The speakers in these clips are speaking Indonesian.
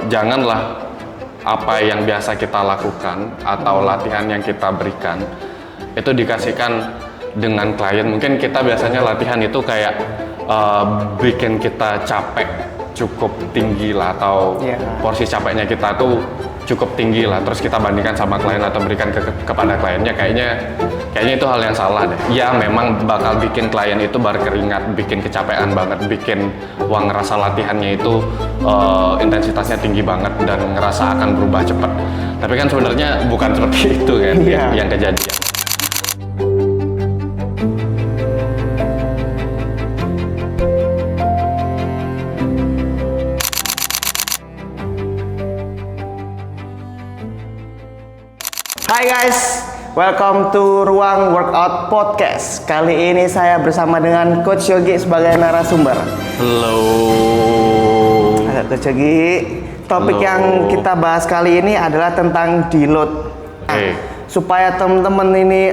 janganlah apa yang biasa kita lakukan atau latihan yang kita berikan itu dikasihkan dengan klien. Mungkin kita biasanya latihan itu kayak bikin kita capek cukup tinggi lah, atau porsi capeknya kita tuh cukup tinggi lah, terus kita bandingkan sama klien atau berikan kepada kliennya. Kayaknya itu hal yang salah deh. Ya memang bakal bikin klien itu berkeringat, bikin kecapean banget, bikin ngerasa latihannya itu intensitasnya tinggi banget dan ngerasa akan berubah cepat. Tapi kan sebenarnya bukan seperti itu kan yang kejadian. Hai guys, welcome to Ruang Workout Podcast. Kali ini saya bersama dengan Coach Yogi sebagai narasumber. Halo. Coach Yogi, topik yang kita bahas kali ini adalah tentang deload. Supaya teman-teman ini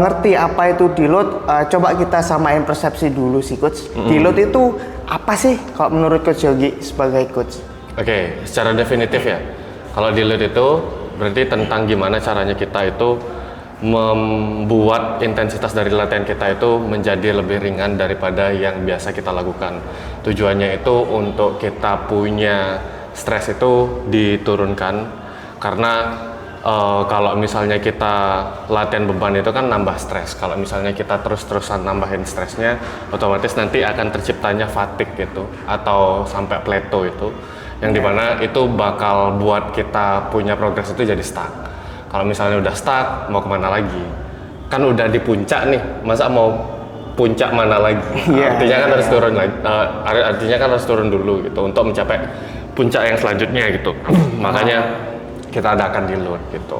ngerti apa itu deload, coba kita samain persepsi dulu sih Coach. Deload itu apa sih kalau menurut Coach Yogi sebagai Coach? Oke, secara definitif ya. Kalau deload itu berarti tentang gimana caranya kita itu membuat intensitas dari latihan kita itu menjadi lebih ringan daripada yang biasa kita lakukan. Tujuannya itu untuk kita punya stres itu diturunkan, karena kalau misalnya kita latihan beban itu kan nambah stres. Kalau misalnya kita terus-terusan nambahin stresnya, otomatis nanti akan terciptanya fatigue gitu atau sampai plateau itu, yang dimana itu bakal buat kita punya progres itu jadi stuck. Kalau misalnya udah stuck, mau kemana lagi? Kan udah di puncak nih, masa mau puncak mana lagi? Artinya kan harus turun lagi. Artinya kan harus turun dulu gitu untuk mencapai puncak yang selanjutnya gitu. Makanya kita adakan deload gitu.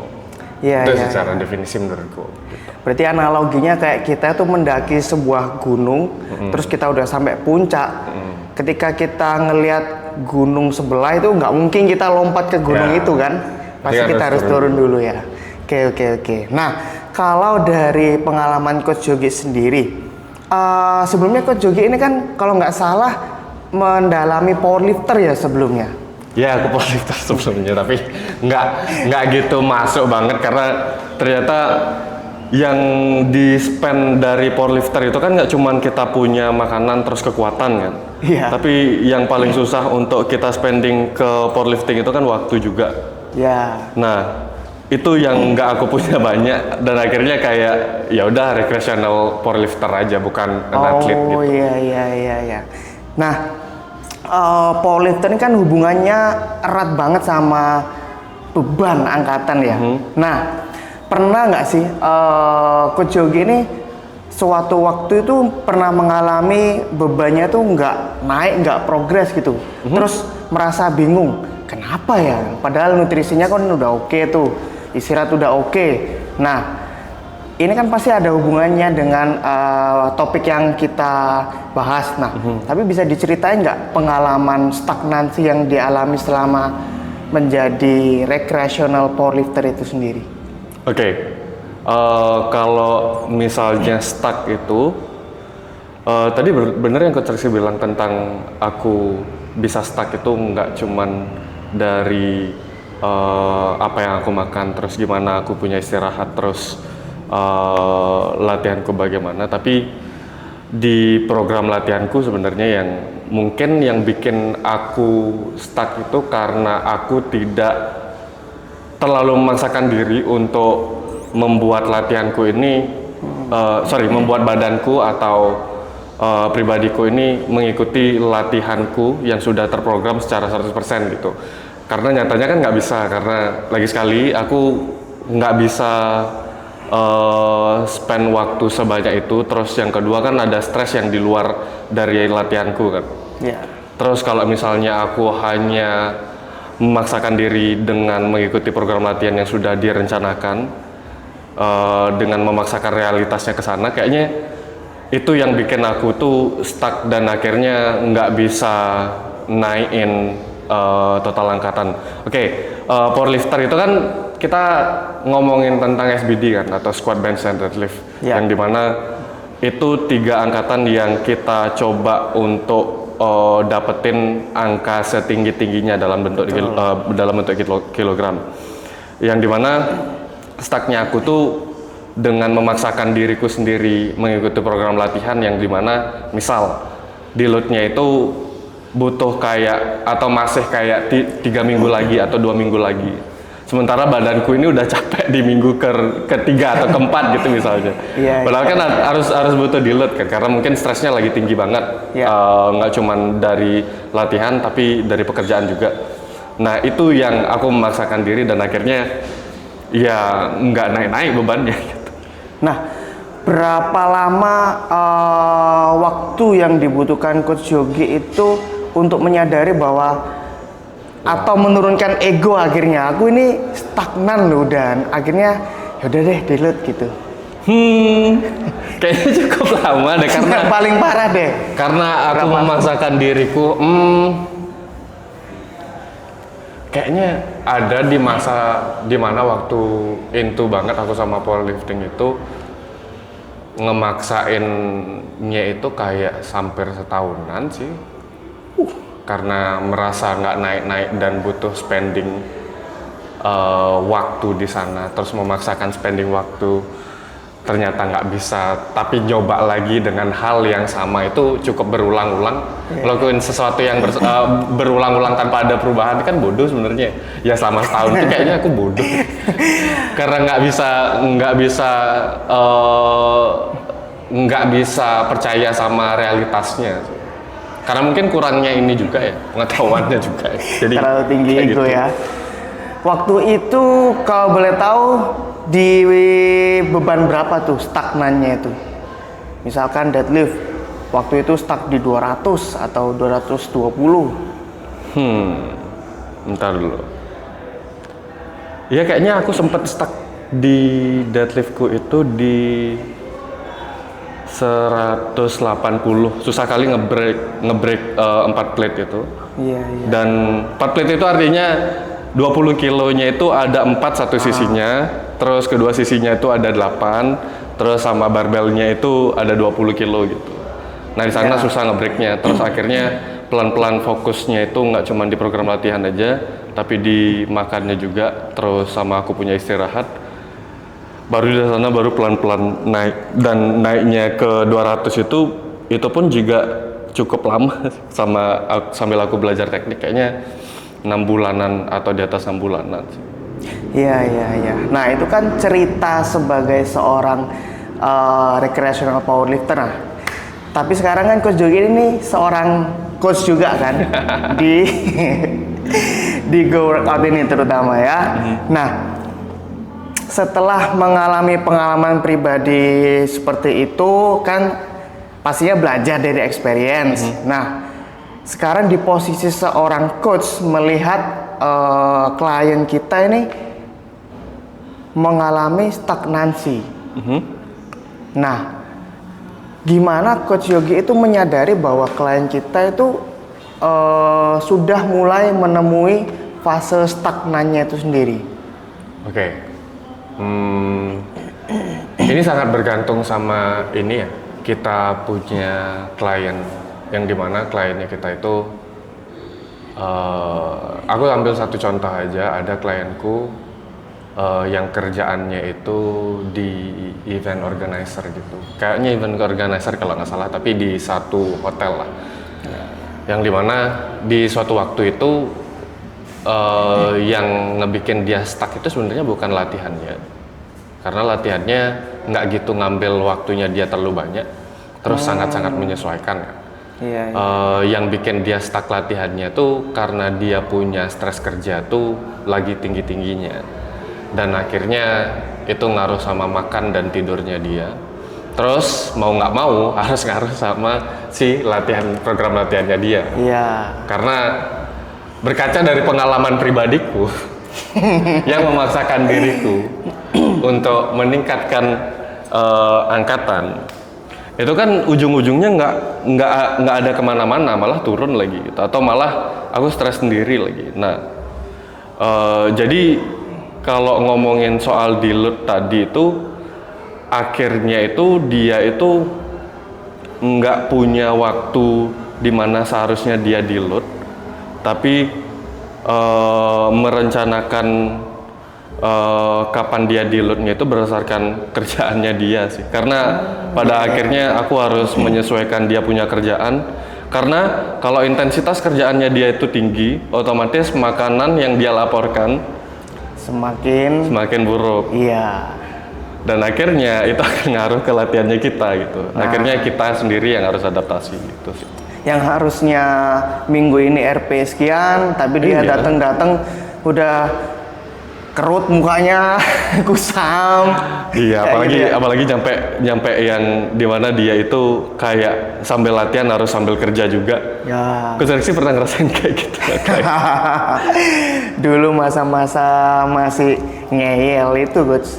Itu secara definisi menurutku. Gitu. Berarti analoginya kayak kita tuh mendaki sebuah gunung, terus kita udah sampai puncak. Ketika kita ngelihat gunung sebelah itu nggak mungkin kita lompat ke gunung itu kan, pasti kita harus turun dulu ya. Oke. Nah, kalau dari pengalaman Coach Yogi sendiri, sebelumnya Coach Yogi ini kan kalau nggak salah mendalami powerlifter ya sebelumnya. Ya, aku powerlifter sebelumnya, tapi nggak gitu masuk banget karena ternyata yang di spend dari powerlifter itu kan nggak cuman kita punya makanan terus kekuatan kan. Tapi yang paling susah untuk kita spending ke powerlifting itu kan waktu juga. Nah, itu yang nggak aku punya banyak, dan akhirnya kayak ya udah recreational powerlifter aja, bukan atlet gitu. Iya. Nah, powerlifter ini kan hubungannya erat banget sama beban angkatan ya. Nah, pernah nggak sih Coach Yogi ini suatu waktu itu pernah mengalami bebannya tuh nggak naik, nggak progres gitu, terus merasa bingung, kenapa ya? Padahal nutrisinya kan udah oke tuh, istirahat udah oke. Nah, ini kan pasti ada hubungannya dengan topik yang kita bahas. Nah, tapi bisa diceritain nggak pengalaman stagnansi yang dialami selama menjadi recreational powerlifter itu sendiri? Kalau misalnya stuck itu, tadi bener yang Coach Rizky bilang tentang aku bisa stuck itu nggak cuman dari apa yang aku makan, terus gimana aku punya istirahat, terus latihanku bagaimana, tapi di program latihanku sebenarnya yang mungkin yang bikin aku stuck itu karena aku tidak terlalu memaksakan diri untuk membuat latihanku ini, membuat badanku atau pribadiku ini mengikuti latihanku yang sudah terprogram secara 100% gitu. Karena nyatanya kan nggak bisa, karena lagi sekali aku nggak bisa spend waktu sebanyak itu. Terus yang kedua kan ada stres yang di luar dari latihanku kan. Terus kalau misalnya aku hanya memaksakan diri dengan mengikuti program latihan yang sudah direncanakan, dengan memaksakan realitasnya ke sana, kayaknya itu yang bikin aku tuh stuck dan akhirnya nggak bisa naikin total angkatan. Powerlifter itu kan kita ngomongin tentang SBD kan, atau squat, bench, and deadlift, yang dimana itu 3 angkatan yang kita coba untuk dapetin angka setinggi-tingginya dalam bentuk kilogram. Yang dimana stucknya aku tuh dengan memaksakan diriku sendiri mengikuti program latihan yang dimana misal deload-nya itu butuh kayak atau masih kayak 3 minggu lagi atau 2 minggu lagi. Sementara badanku ini udah capek di minggu ketiga atau keempat gitu misalnya. Padahal kan harus butuh deload kan karena mungkin stresnya lagi tinggi banget. Nggak cuman dari latihan tapi dari pekerjaan juga. Nah itu yang aku memaksakan diri dan akhirnya ya nggak naik-naik bebannya. Gitu. Nah berapa lama waktu yang dibutuhkan Coach Yogi itu untuk menyadari bahwa atau menurunkan ego akhirnya aku ini stagnan loh dan akhirnya yaudah deh deload gitu. Kayaknya cukup lama deh karena paling parah deh. Karena aku memaksakan diriku, kayaknya ada di masa dimana waktu into banget aku sama powerlifting itu ngemaksainnya itu kayak hampir setahunan sih. Karena merasa nggak naik-naik dan butuh spending waktu di sana, terus memaksakan spending waktu ternyata nggak bisa, tapi nyoba lagi dengan hal yang sama itu cukup berulang-ulang. Lakuin sesuatu yang berulang-ulang tanpa ada perubahan kan bodoh sebenarnya. Ya selama setahun itu kayaknya aku bodoh karena nggak bisa percaya sama realitasnya. Karena mungkin kurangnya ini juga ya, pengetahuannya juga ya. Jadi terlalu tinggi ego gitu. ya. Waktu itu kalau boleh tahu di beban berapa tuh stagnannya itu? Misalkan deadlift, waktu itu stuck di 200 atau 220. Bentar dulu. Ya kayaknya aku sempet stuck di deadliftku itu di 180, susah kali ngebreak 4 plate itu. Iya. Dan 4 plate itu artinya 20 kilonya itu ada 4 satu sisinya, terus kedua sisinya itu ada 8, terus sama barbelnya itu ada 20 kilo gitu. Nah di sana susah ngebreaknya, terus akhirnya pelan-pelan fokusnya itu nggak cuma di program latihan aja, tapi di makannya juga, terus sama aku punya istirahat. Baru di sana baru pelan-pelan naik, dan naiknya ke 200 itu pun juga cukup lama sambil aku belajar teknik, kayaknya 6 bulanan atau di atas 6 bulanan. Iya. Nah itu kan cerita sebagai seorang recreational powerlifter. Nah, tapi sekarang kan Coach Yogi ini seorang coach juga kan di Go Workout ini terutama ya. Nah setelah mengalami pengalaman pribadi seperti itu kan pastinya belajar dari experience. Nah sekarang di posisi seorang coach melihat klien kita ini mengalami stagnansi. Nah gimana Coach Yogi itu menyadari bahwa klien kita itu sudah mulai menemui fase stagnannya itu sendiri? Oke. Ini sangat bergantung sama ini ya, kita punya klien yang dimana kliennya kita itu aku ambil satu contoh aja. Ada klienku yang kerjaannya itu di event organizer gitu, kayaknya event organizer kalau nggak salah, tapi di satu hotel lah, yang dimana di suatu waktu itu yang ngebikin dia stuck itu sebenarnya bukan latihannya, karena latihannya nggak gitu ngambil waktunya dia terlalu banyak, terus sangat-sangat menyesuaikan. Yang bikin dia stuck latihannya tuh karena dia punya stres kerja tuh lagi tinggi-tingginya, dan akhirnya itu ngaruh sama makan dan tidurnya dia. Terus mau nggak mau harus ngaruh sama si program latihannya dia. Karena berkaca dari pengalaman pribadiku yang memaksakan diriku untuk meningkatkan angkatan, itu kan ujung-ujungnya nggak ada kemana-mana, malah turun lagi gitu, atau malah aku stres sendiri lagi. Nah jadi kalau ngomongin soal deload tadi itu, akhirnya itu dia itu nggak punya waktu di mana seharusnya dia deload, tapi merencanakan kapan dia deloadnya itu berdasarkan kerjaannya dia sih. Karena pada akhirnya aku harus menyesuaikan dia punya kerjaan. Karena kalau intensitas kerjaannya dia itu tinggi, otomatis makanan yang dia laporkan semakin buruk. Iya. Dan akhirnya itu akan ngaruh ke latihannya kita gitu. Akhirnya kita sendiri yang harus adaptasi gitu sih. Yang harusnya minggu ini RP sekian, tapi dia Iya. datang udah kerut mukanya, kusam. Iya, Kayak gitu ya. apalagi nyampe yang dimana dia itu kayak sambil latihan harus sambil kerja juga. Ya. Coach Rexy pernah ngerasain kayak gitu? Dulu masa-masa masih ngeyel itu, coach.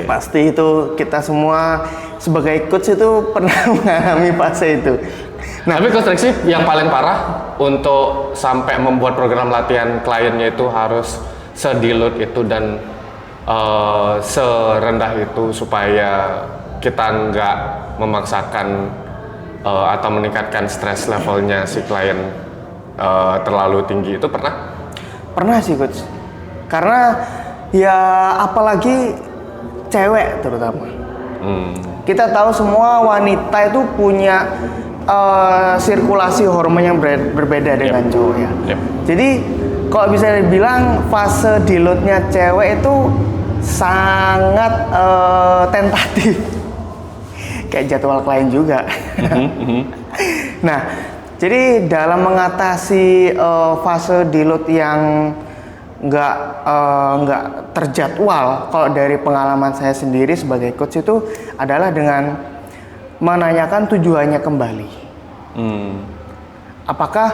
Pasti itu kita semua sebagai coach itu pernah mengalami fase itu. Nah, tapi Coach Rexy yang paling parah untuk sampai membuat program latihan kliennya itu harus se-deload itu dan serendah itu supaya kita nggak memaksakan atau meningkatkan stres levelnya si klien terlalu tinggi, itu pernah? Pernah sih, coach. Karena ya apalagi cewek terutama. Kita tahu semua wanita itu punya sirkulasi hormon yang berbeda dengan cowok ya. Yep. Jadi kalau bisa dibilang fase deloadnya cewek itu sangat tentatif. Kayak jadwal klien juga. Nah, jadi dalam mengatasi fase deload yang nggak terjadwal, kalau dari pengalaman saya sendiri sebagai coach itu adalah dengan menanyakan tujuannya kembali. Apakah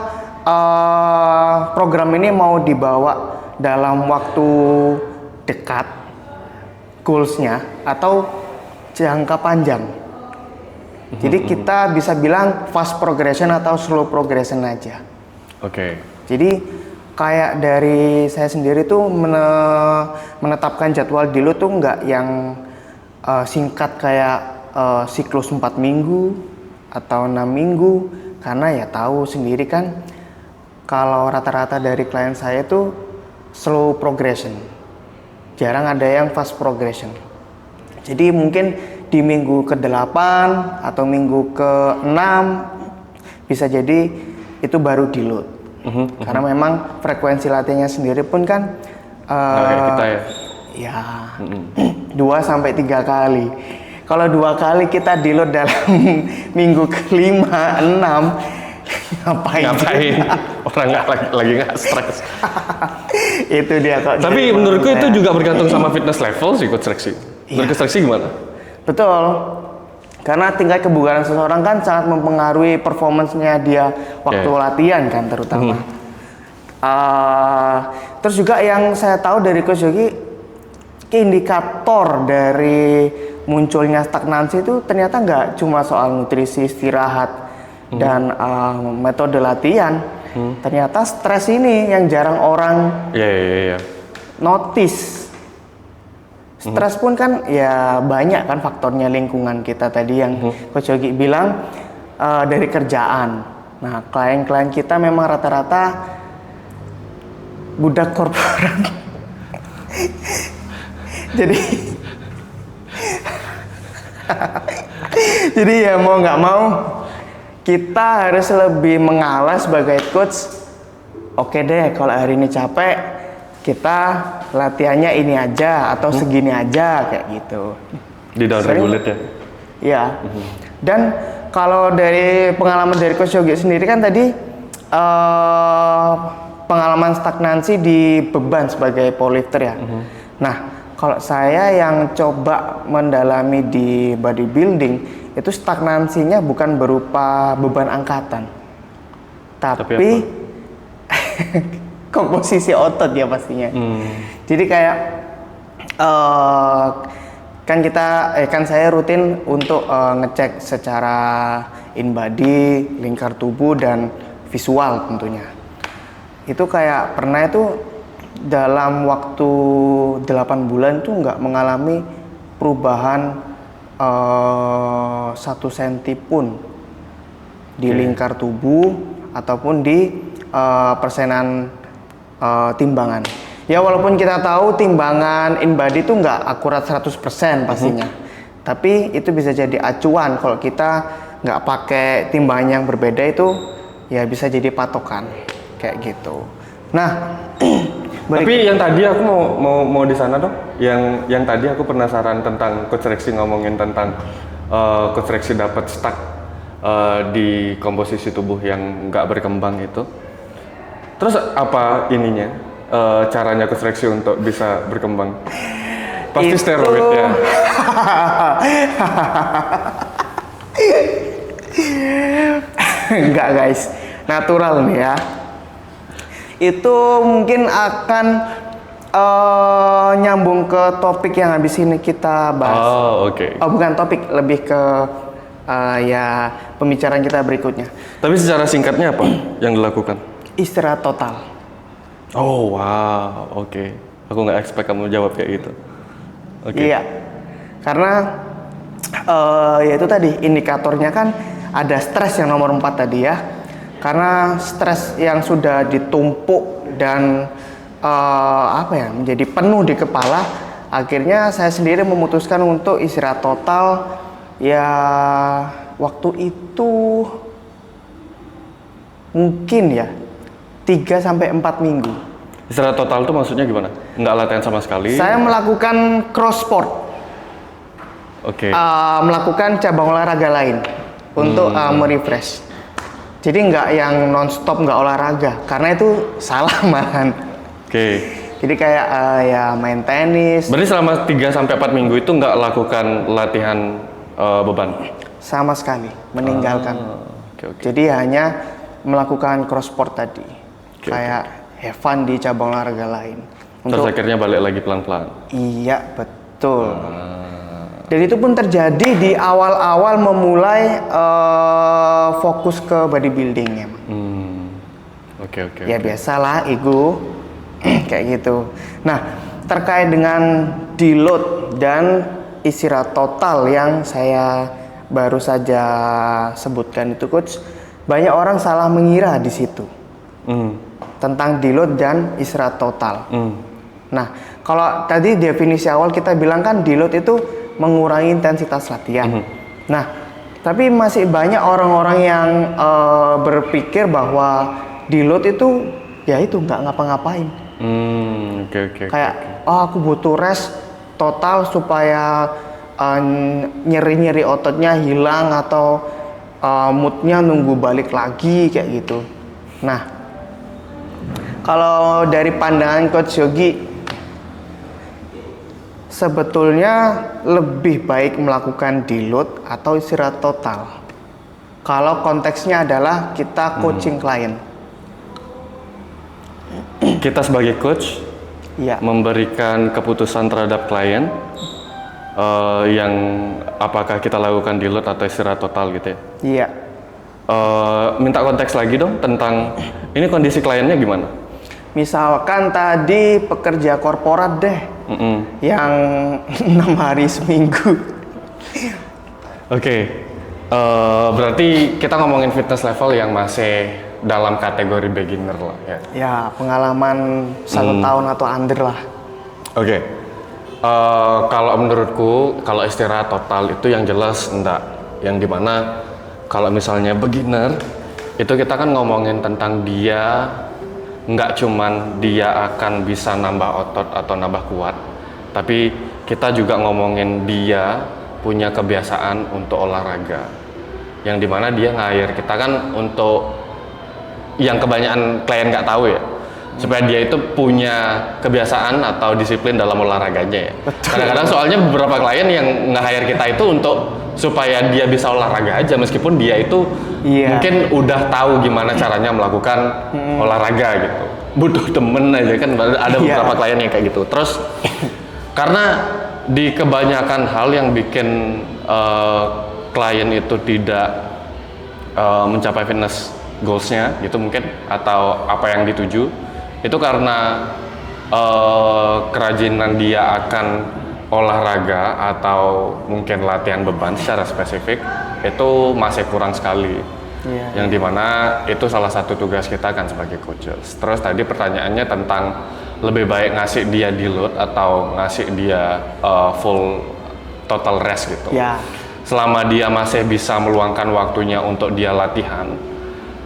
program ini mau dibawa dalam waktu dekat, goals-nya, atau jangka panjang? Jadi kita bisa bilang fast progression atau slow progression aja. Oke. Jadi kayak dari saya sendiri tuh menetapkan jadwal deload tuh nggak yang singkat kayak siklus 4 minggu atau 6 minggu, karena ya tahu sendiri kan kalau rata-rata dari klien saya tuh slow progression, jarang ada yang fast progression. Jadi mungkin di minggu ke-8 atau minggu ke-6 bisa jadi itu baru deload. Karena memang frekuensi latihannya sendiri pun kan Kayak kita ya. 2 sampai 3 kali. Kalau 2 kali kita deload dalam minggu ke-5, 6, ngapain? Orang lagi nggak stres. Itu dia kok. Tapi menurutku itu juga bergantung sama fitness level sih Coach Rexy. Menurut Coach Rexy gimana? Betul. Karena tingkat kebugaran seseorang kan sangat mempengaruhi performance-nya dia waktu latihan kan terutama. Terus juga yang saya tahu dari Coach Yogi, indikator dari munculnya stagnansi itu ternyata nggak cuma soal nutrisi, istirahat, dan metode latihan. Ternyata stres ini yang jarang orang notice. Stres pun kan ya banyak kan faktornya, lingkungan kita tadi yang Coach Yogi bilang dari kerjaan. Nah, klien-klien kita memang rata-rata budak korporat. Jadi ya mau nggak mau kita harus lebih mengalah sebagai coach. Oke deh, kalau hari ini capek, kita latihannya ini aja atau segini aja kayak gitu. Di down regulate ya? Iya. Dan kalau dari pengalaman dari Coach Yogi sendiri kan tadi pengalaman stagnansi di beban sebagai powerlifter ya. Nah, kalau saya yang coba mendalami di bodybuilding itu stagnansinya bukan berupa beban angkatan, tapi komposisi otot ya pastinya. Jadi kayak kan saya rutin untuk ngecek secara in body, lingkar tubuh dan visual tentunya. Itu kayak pernah itu dalam waktu 8 bulan tuh nggak mengalami perubahan 1 senti pun di lingkar tubuh ataupun di persenan timbangan. Ya walaupun kita tahu timbangan InBody itu nggak akurat 100% pastinya. Tapi itu bisa jadi acuan kalau kita nggak pakai timbangan yang berbeda itu ya bisa jadi patokan kayak gitu. Nah, tapi yang tadi aku mau di sana dong. Yang tadi aku penasaran tentang Coach Rexy ngomongin tentang Coach Rexy dapat stuck di komposisi tubuh yang nggak berkembang itu. Terus apa ininya caranya Coach Rexy untuk bisa berkembang? Pasti steroid ya. Enggak guys, natural nih ya. Itu mungkin akan nyambung ke topik yang habis ini kita bahas. Oh, oke. Oh, bukan topik, lebih ke ya pembicaraan kita berikutnya. Tapi secara singkatnya apa yang dilakukan? Istirahat total. Oh, wow. Oke. Aku nggak expect kamu jawab kayak gitu. Oke. Iya. Karena ya itu tadi indikatornya kan ada stres yang nomor 4 tadi ya. Karena stres yang sudah ditumpuk dan menjadi penuh di kepala, akhirnya saya sendiri memutuskan untuk istirahat total. Ya waktu itu mungkin ya 3-4 minggu. Istirahat total itu maksudnya gimana? Nggak latihan sama sekali? Saya melakukan cross sport. Oke. Melakukan cabang olahraga lain untuk merefresh. Jadi nggak yang nonstop nggak olahraga, karena itu salah malahan. Oke. Jadi kayak ya main tenis. Berarti selama 3-4 minggu itu nggak lakukan latihan beban? Sama sekali, meninggalkan. Oke. Jadi hanya melakukan cross sport tadi. Oke, Kayak have fun di cabang olahraga lain. Terus akhirnya balik lagi pelan-pelan? Iya, betul. Dan itu pun terjadi di awal-awal memulai fokus ke bodybuilding ya. Oke. Ya biasalah ego kayak gitu. Nah, terkait dengan deload dan istirahat total yang saya baru saja sebutkan itu coach, banyak orang salah mengira di situ tentang deload dan istirahat total. Nah, kalau tadi definisi awal kita bilang kan deload itu mengurangi intensitas latihan. Nah, tapi masih banyak orang-orang yang berpikir bahwa deload itu ya itu nggak ngapa-ngapain. Oke. Kayak aku butuh rest total supaya nyeri-nyeri ototnya hilang atau moodnya nunggu balik lagi kayak gitu. Nah, kalau dari pandangan Coach Yogi, sebetulnya lebih baik melakukan deload atau istirahat total. Kalau konteksnya adalah kita coaching klien. Kita sebagai coach memberikan keputusan terhadap klien yang apakah kita lakukan deload atau istirahat total gitu ya? Iya. Minta konteks lagi dong tentang ini kondisi kliennya gimana? Misalkan tadi pekerja korporat deh, yang 6 hari seminggu. Oke. Berarti kita ngomongin fitness level yang masih dalam kategori beginner lah ya. Ya, pengalaman 1 tahun atau under lah. Oke. Kalau menurutku, kalau istirahat total itu yang jelas enggak. Yang dimana kalau misalnya beginner, itu kita kan ngomongin tentang dia nggak cuman dia akan bisa nambah otot atau nambah kuat, tapi kita juga ngomongin dia punya kebiasaan untuk olahraga, yang dimana dia nge-hire kita kan untuk yang kebanyakan klien nggak tahu ya, supaya dia itu punya kebiasaan atau disiplin dalam olahraganya ya. Kadang-kadang soalnya beberapa klien yang nge-hire kita itu untuk supaya dia bisa olahraga aja, meskipun dia itu mungkin udah tahu gimana caranya melakukan olahraga gitu, butuh temen aja kan. Ada beberapa klien yang kayak gitu. Terus karena di kebanyakan hal yang bikin klien itu tidak mencapai fitness goals-nya gitu mungkin, atau apa yang dituju, itu karena kerajinan dia akan olahraga atau mungkin latihan beban secara spesifik itu masih kurang sekali. Iya, yang dimana itu salah satu tugas kita kan sebagai coaches. Terus tadi pertanyaannya tentang lebih baik ngasih dia deload atau ngasih dia full total rest gitu. Ya. Selama dia masih bisa meluangkan waktunya untuk dia latihan,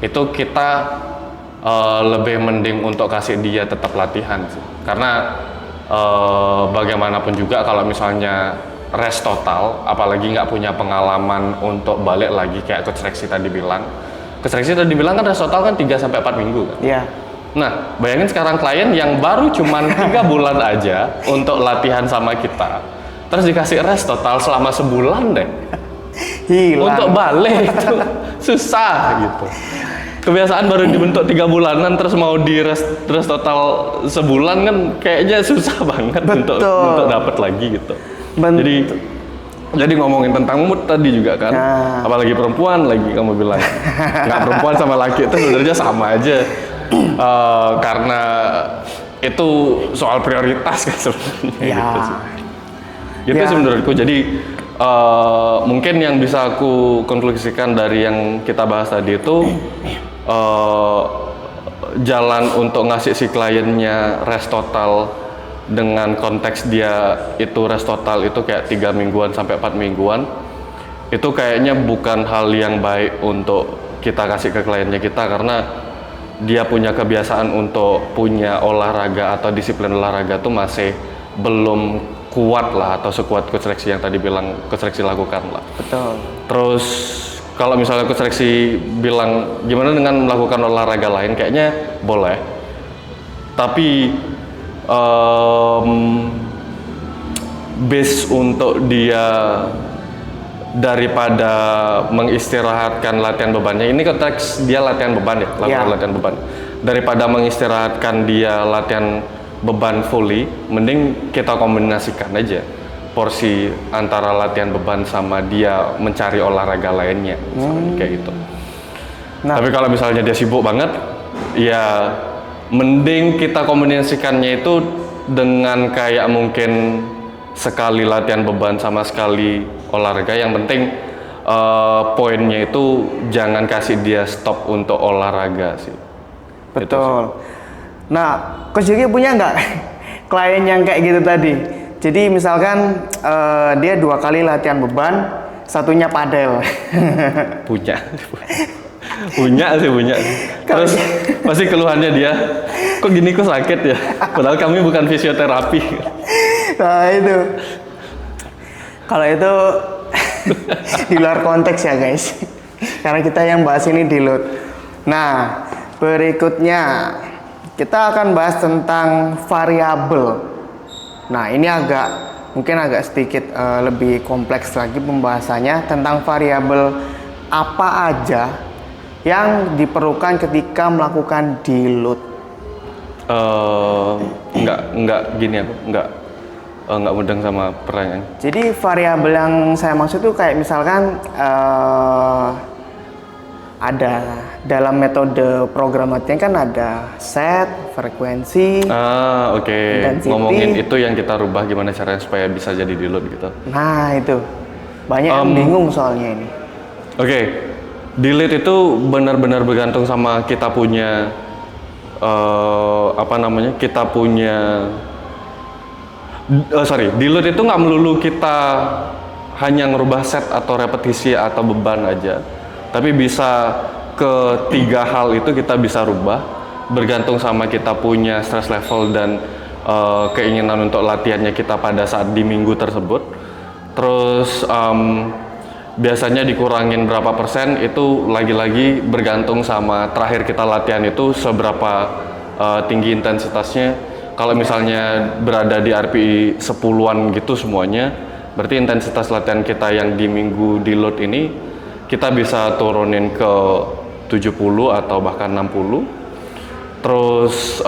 itu kita lebih mending untuk kasih dia tetap latihan sih. Karena bagaimanapun juga kalau misalnya rest total, apalagi nggak punya pengalaman untuk balik lagi kayak Coach Rexy tadi bilang. Coach Rexy tadi bilang kan rest total kan 3-4 minggu kan? Iya. Nah, bayangin sekarang klien yang baru cuman 3 bulan aja untuk latihan sama kita, terus dikasih rest total selama sebulan deh. Hilang. Untuk balik itu susah gitu. Kebiasaan baru dibentuk 3 bulanan terus mau di rest total sebulan kan kayaknya susah banget untuk dapat lagi gitu. Jadi ngomongin tentang mood tadi juga kan, apalagi perempuan lagi kamu bilang, nggak perempuan sama laki itu sebenarnya sama aja, karena itu soal prioritas kan sebenarnya. Gitu sih. Gitu sih menurutku. Jadi mungkin yang bisa aku konklusikan dari yang kita bahas tadi itu jalan untuk ngasih si kliennya rest total dengan konteks dia itu rest total itu kayak 3 mingguan sampai 4 mingguan, itu kayaknya bukan hal yang baik untuk kita kasih ke kliennya kita, karena dia punya kebiasaan untuk punya olahraga atau disiplin olahraga tuh masih belum kuat lah, atau sekuat Coach Rexy yang tadi bilang Coach Rexy lakukan lah. Betul. Terus kalau misalnya Coach Rexy bilang gimana dengan melakukan olahraga lain, kayaknya boleh, tapi base untuk dia daripada mengistirahatkan latihan bebannya, ini konteks dia latihan beban ya, latihan beban, daripada mengistirahatkan dia latihan beban fully, mending kita kombinasikan aja porsi antara latihan beban sama dia mencari olahraga lainnya, kayak gitu. Tapi kalau misalnya dia sibuk banget, ya mending kita kombinasikannya itu dengan kayak mungkin sekali latihan beban sama sekali olahraga. Yang penting poinnya itu jangan kasih dia stop untuk olahraga sih. Betul. Nah, Coach Yogi punya nggak klien yang kayak gitu tadi? Jadi misalkan dia 2 kali latihan beban, satunya padel. Punya. punya. Terus pasti keluhannya dia, kok gini kok sakit ya, padahal kami bukan fisioterapi. Nah itu, kalau itu di luar konteks ya guys, karena kita yang bahas ini deload. Nah berikutnya kita akan bahas tentang variabel. Nah ini mungkin agak sedikit lebih kompleks lagi pembahasannya tentang variabel apa aja yang diperlukan ketika melakukan deload. Enggak gini aku, enggak mudeng sama pertanyaan. Jadi variabel yang saya maksud tuh kayak misalkan ada dalam metode program latihan kan ada set, frekuensi, intensity. Ngomongin itu yang kita rubah gimana caranya supaya bisa jadi deload gitu. Nah itu banyak yang bingung soalnya ini. Deload itu benar-benar bergantung sama kita punya deload itu nggak melulu kita hanya ngerubah set atau repetisi atau beban aja, tapi bisa ke 3 hal itu kita bisa rubah bergantung sama kita punya stress level dan keinginan untuk latihannya kita pada saat di minggu tersebut. Terus biasanya dikurangin berapa persen itu lagi-lagi bergantung sama terakhir kita latihan itu seberapa tinggi intensitasnya. Kalau misalnya berada di RPI 10-an gitu semuanya, berarti intensitas latihan kita yang di minggu deload ini kita bisa turunin ke 70 atau bahkan 60. Terus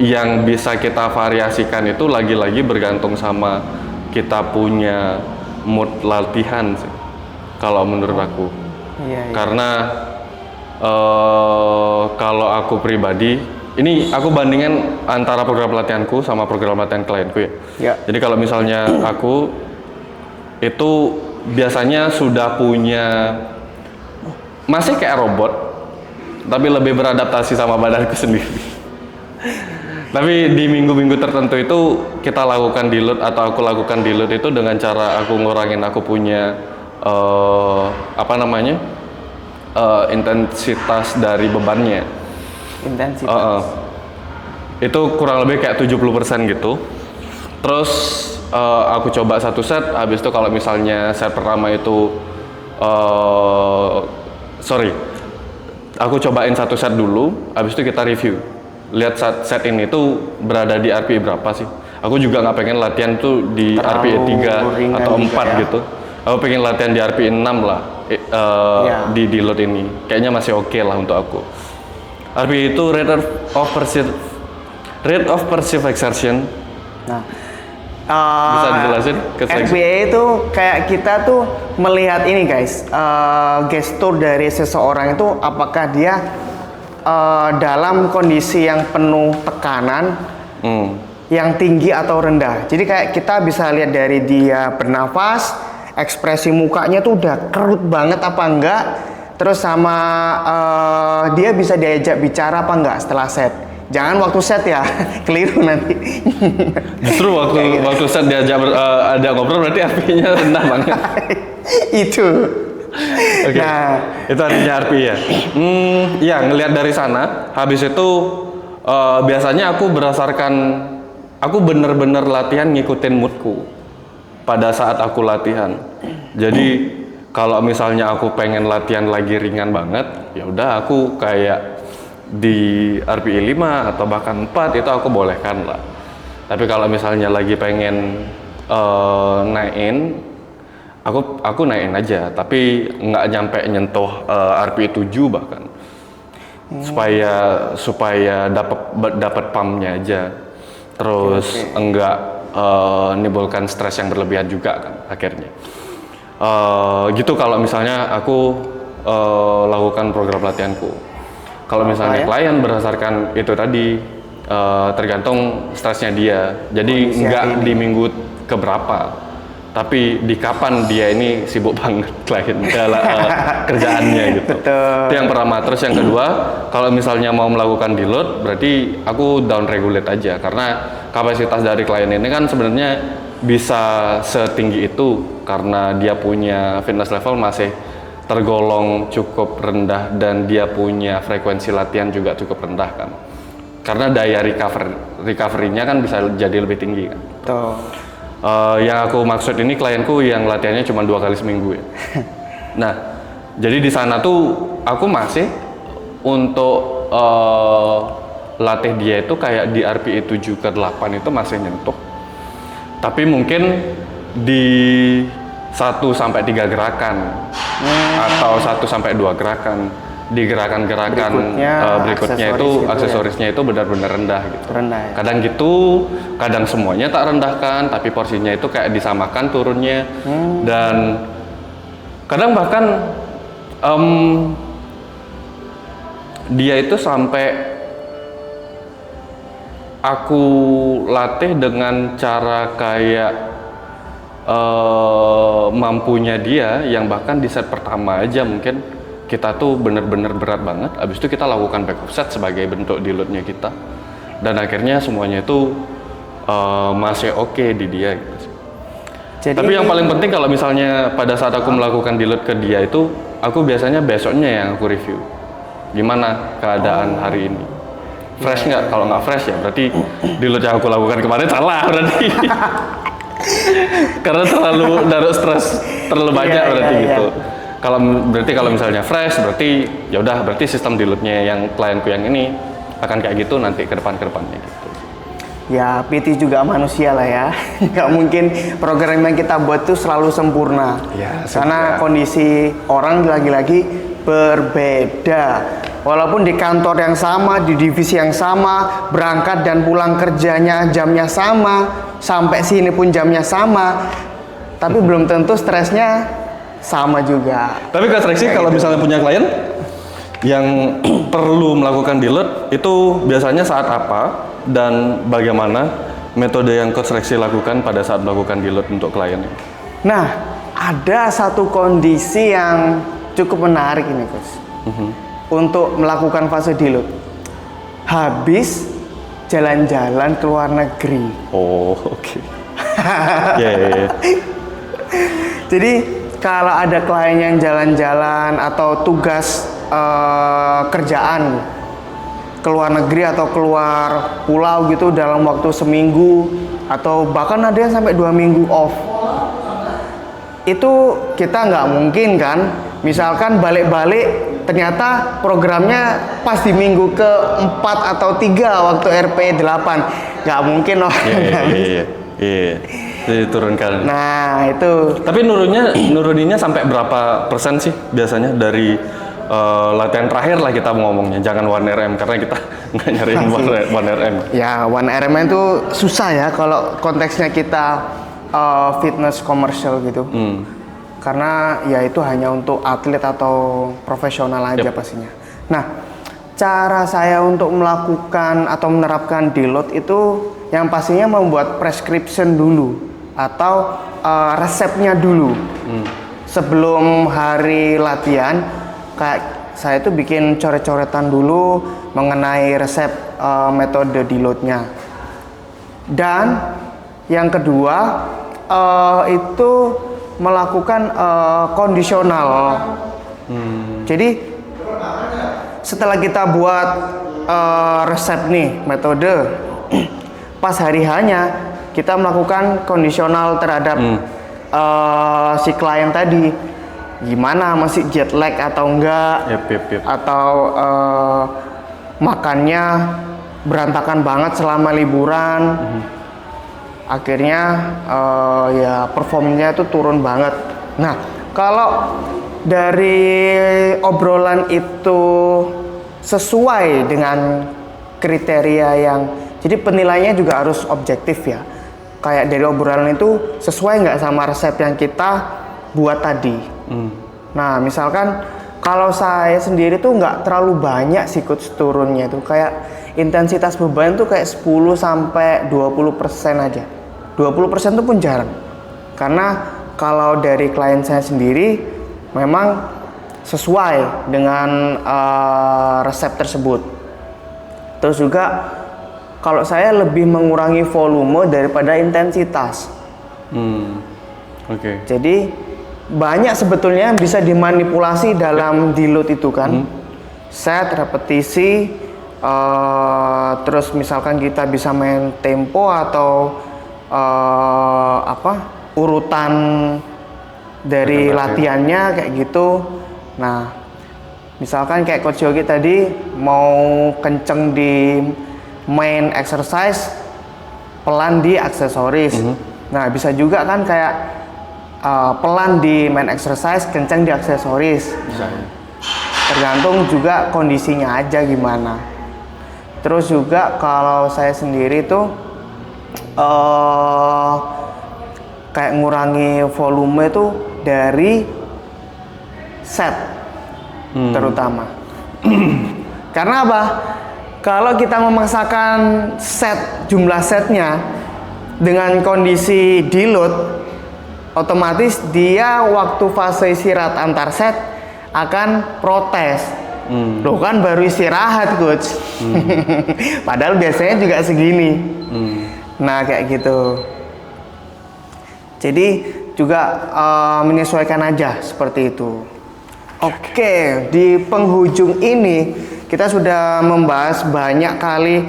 yang bisa kita variasikan itu lagi-lagi bergantung sama kita punya mood latihan sih, kalau menurut aku. Karena kalau aku pribadi, ini aku bandingin antara program latihanku sama program latihan klienku ya. Jadi kalau misalnya aku itu biasanya sudah punya, masih kayak robot, tapi lebih beradaptasi sama badanku sendiri. Tapi di minggu-minggu tertentu itu kita lakukan deload atau aku lakukan deload itu dengan cara aku ngurangin aku punya intensitas dari bebannya. Intensitas. Itu kurang lebih kayak 70% gitu. Terus aku coba satu set, habis itu kalau misalnya set pertama itu aku cobain satu set dulu, habis itu kita review. Lihat set ini tuh berada di RPE berapa sih. Aku juga nggak pengen latihan tuh di RPE 3 atau 4 ya. Gitu. Aku pengen latihan di RPE 6 lah di deload ini. Kayaknya masih oke lah untuk aku. RPE itu rate of perceived exertion. Nah, bisa dijelasin ke RPE itu kayak kita tuh melihat ini guys, gestur dari seseorang itu apakah dia dalam kondisi yang penuh tekanan, yang tinggi atau rendah. Jadi kayak kita bisa lihat dari dia bernafas, ekspresi mukanya tuh udah kerut banget apa enggak, terus sama dia bisa diajak bicara apa enggak setelah set. Jangan waktu set ya, keliru nanti. Justru waktu set diajak ada ngobrol berarti RPE-nya rendah banget. Itu. Oke. Nah, itu artinya RPE ya. Ya ngelihat dari sana. Habis itu biasanya aku bener-bener latihan ngikutin moodku pada saat aku latihan. Jadi kalau misalnya aku pengen latihan lagi ringan banget, ya udah aku kayak di RPE 5 atau bahkan 4 itu aku bolehkan lah. Tapi kalau misalnya lagi pengen naikin, aku naikin aja, tapi nggak nyampe nyentuh RPE 7 bahkan. Supaya dapat pumpnya aja. Terus enggak menimbulkan stres yang berlebihan juga kan akhirnya. Gitu kalau misalnya aku lakukan program latihanku. Kalau misalnya klien berdasarkan itu tadi tergantung stresnya dia. Jadi nggak di minggu keberapa, tapi di kapan dia ini sibuk banget klien kerjaannya gitu. Betul. Itu yang pertama. Terus yang kedua, kalau misalnya mau melakukan deload, berarti aku down regulate aja karena kapasitas dari klien ini kan sebenarnya bisa setinggi itu karena dia punya fitness level masih tergolong cukup rendah dan dia punya frekuensi latihan juga cukup rendah kan. Karena daya recovery-nya kan bisa jadi lebih tinggi kan. Betul. Yang aku maksud ini klienku yang latihannya cuma 2 kali seminggu ya. Nah, jadi di sana tuh aku masih untuk latih dia itu kayak di RPE 7 ke 8 itu masih nyentuh. Tapi mungkin di 1-3 gerakan atau 1-2 gerakan. Di gerakan-gerakan berikutnya itu aksesorisnya itu benar-benar rendah gitu. Rendah, ya? Kadang gitu, kadang semuanya tak rendahkan, tapi porsinya itu kayak disamakan turunnya. Dan kadang bahkan dia itu sampai aku latih dengan cara kayak mampunya dia yang bahkan di set pertama aja mungkin kita tuh bener-bener berat banget, abis itu kita lakukan back offset sebagai bentuk deloadnya kita dan akhirnya semuanya itu masih oke di dia gitu. Tapi yang paling penting kalau misalnya pada saat aku melakukan deload ke dia itu aku biasanya besoknya yang aku review gimana keadaan hari ini, fresh nggak? Kalau nggak fresh ya berarti deload yang aku lakukan kemarin salah berarti. Karena terlalu naruh stres terlalu banyak berarti gitu. Kalau misalnya fresh berarti ya udah berarti sistem deloadnya yang klienku yang ini akan kayak gitu nanti ke depannya gitu. Ya PT juga manusia lah ya, nggak mungkin program yang kita buat tuh selalu sempurna. Ya, karena kondisi orang lagi-lagi berbeda. Walaupun di kantor yang sama, di divisi yang sama, berangkat dan pulang kerjanya jamnya sama, sampai sini pun jamnya sama, tapi belum tentu stresnya sama juga. Tapi Kak Seleksi kalau misalnya punya klien yang perlu melakukan deload itu biasanya saat apa dan bagaimana metode yang Coach Seleksi lakukan pada saat melakukan deload untuk klien? Nah, ada satu kondisi yang cukup menarik ini, Coach. Untuk melakukan fase deload. Habis jalan-jalan ke luar negeri. Oh, oke. Ya, ya, ya. Jadi kalau ada klien yang jalan-jalan atau tugas kerjaan ke luar negeri atau keluar pulau gitu dalam waktu seminggu atau bahkan ada yang sampai 2 minggu off, itu kita nggak mungkin kan, misalkan balik-balik ternyata programnya pas di minggu ke-4 atau 3 waktu RP 8, nggak mungkin loh. Iya. Diturunkan. Nah itu. Tapi nuruninnya sampai berapa persen sih biasanya dari latihan terakhir lah kita mau ngomongnya, jangan 1RM karena kita nggak nyariin 1RM. Ya 1RM itu susah ya kalau konteksnya kita fitness komersial gitu. Karena ya itu hanya untuk atlet atau profesional aja pastinya. Nah, cara saya untuk melakukan atau menerapkan deload itu yang pastinya membuat prescription dulu atau resepnya dulu. Sebelum hari latihan, kayak saya itu bikin coret-coretan dulu mengenai resep metode deloadnya. Dan yang kedua itu melakukan kondisional. Jadi setelah kita buat resep nih metode, pas hari hanya kita melakukan kondisional terhadap si klien tadi, gimana masih jet lag atau enggak, Yep. atau makannya berantakan banget selama liburan. Akhirnya ya performnya itu turun banget. Nah, kalau dari obrolan itu sesuai dengan kriteria yang, jadi penilaiannya juga harus objektif ya. Kayak dari obrolan itu sesuai nggak sama resep yang kita buat tadi. Nah, misalkan kalau saya sendiri tuh nggak terlalu banyak sih coach turunnya tuh, kayak intensitas beban tuh kayak 10 sampai 20% aja. 20% itu pun jarang. Karena kalau dari klien saya sendiri memang sesuai dengan resep tersebut. Terus juga kalau saya lebih mengurangi volume daripada intensitas. Oke. Jadi banyak sebetulnya yang bisa dimanipulasi dalam deload itu kan. Set, repetisi, terus misalkan kita bisa main tempo atau urutan dari latihannya kayak gitu. Nah, misalkan kayak Coach Yogi tadi mau kenceng di main exercise, pelan di aksesoris. Nah, bisa juga kan kayak pelan di main exercise, kenceng di aksesoris. Bisa. Tergantung juga kondisinya aja gimana. Terus juga kalau saya sendiri tuh kayak ngurangi volume itu dari set terutama. Karena apa? Kalau kita memaksakan jumlah setnya dengan kondisi deload, otomatis dia waktu fase istirahat antar set akan protes. Loh kan baru istirahat coach. Padahal biasanya juga segini. Nah kayak gitu. Jadi juga menyesuaikan aja seperti itu. Oke, di penghujung ini kita sudah membahas banyak kali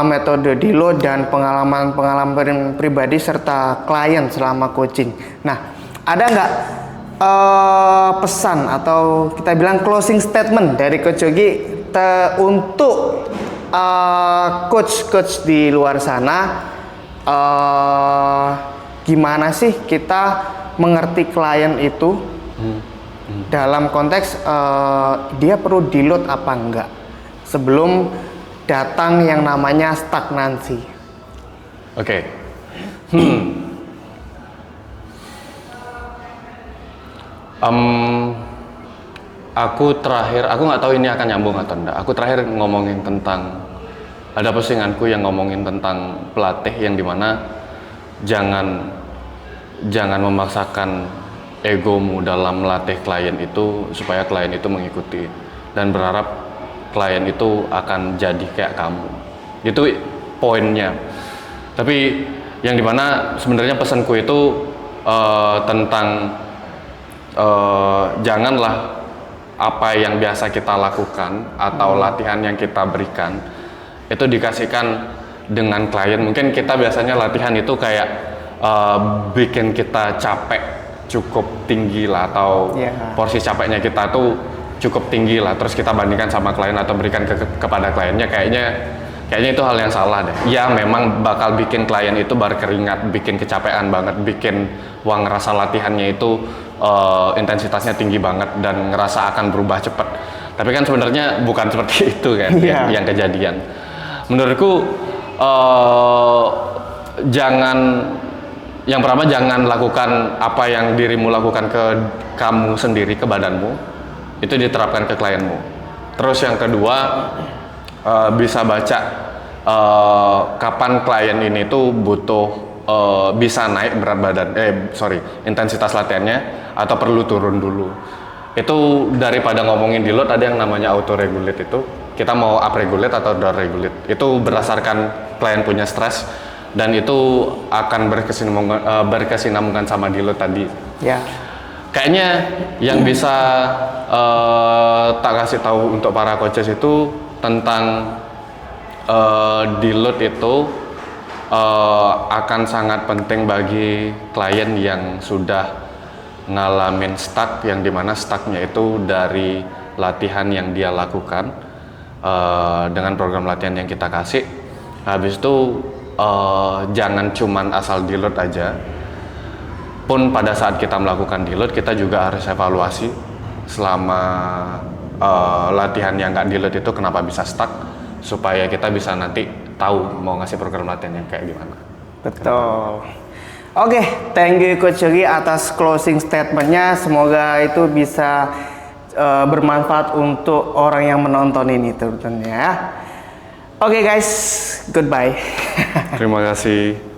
metode deload dan pengalaman pribadi serta klien selama coaching. Nah, ada nggak pesan atau kita bilang closing statement dari Coach Yogi untuk coach-coach di luar sana, gimana sih kita mengerti klien itu dalam konteks dia perlu deload apa enggak sebelum datang yang namanya stagnansi. Oke. Aku nggak tahu ini akan nyambung atau enggak. Aku terakhir ngomongin tentang, ada postinganku yang ngomongin tentang pelatih yang dimana jangan memaksakan egomu dalam melatih klien itu supaya klien itu mengikuti dan berharap klien itu akan jadi kayak kamu. Itu poinnya. Tapi yang dimana sebenarnya pesanku itu tentang janganlah apa yang biasa kita lakukan atau latihan yang kita berikan itu dikasihkan dengan klien. Mungkin kita biasanya latihan itu kayak bikin kita capek cukup tinggi lah, atau porsi capeknya kita tuh cukup tinggi lah, terus kita bandingkan sama klien atau berikan kepada kliennya. Kayaknya itu hal yang salah deh. Ya memang bakal bikin klien itu berkeringat, bikin kecapean banget, bikin wah ngerasa latihannya itu intensitasnya tinggi banget dan ngerasa akan berubah cepat. Tapi kan sebenarnya bukan seperti itu kan yang kejadian. Menurutku yang pertama jangan lakukan apa yang dirimu lakukan ke kamu sendiri, ke badanmu, itu diterapkan ke klienmu. Terus yang kedua, bisa baca kapan klien ini tuh butuh bisa naik berat badan, intensitas latihannya atau perlu turun dulu. Itu daripada ngomongin deload, ada yang namanya auto regulate. Itu kita mau up regulate atau down regulate, itu berdasarkan klien punya stres, dan itu akan berkesinambungan sama deload tadi. Kayaknya yang bisa tak kasih tahu untuk para coaches itu tentang deload itu akan sangat penting bagi klien yang sudah ngalamin stuck, yang dimana stucknya itu dari latihan yang dia lakukan dengan program latihan yang kita kasih. Habis itu jangan cuman asal deload aja, pun pada saat kita melakukan deload kita juga harus evaluasi selama latihan yang nggak deload itu kenapa bisa stuck, supaya kita bisa nanti tahu mau ngasih program latihan yang kayak gimana. Betul. Oke, thank you Coach Yogi atas closing statementnya. Semoga itu bisa bermanfaat untuk orang yang menonton ini tentunya. Oke guys, goodbye. Terima kasih.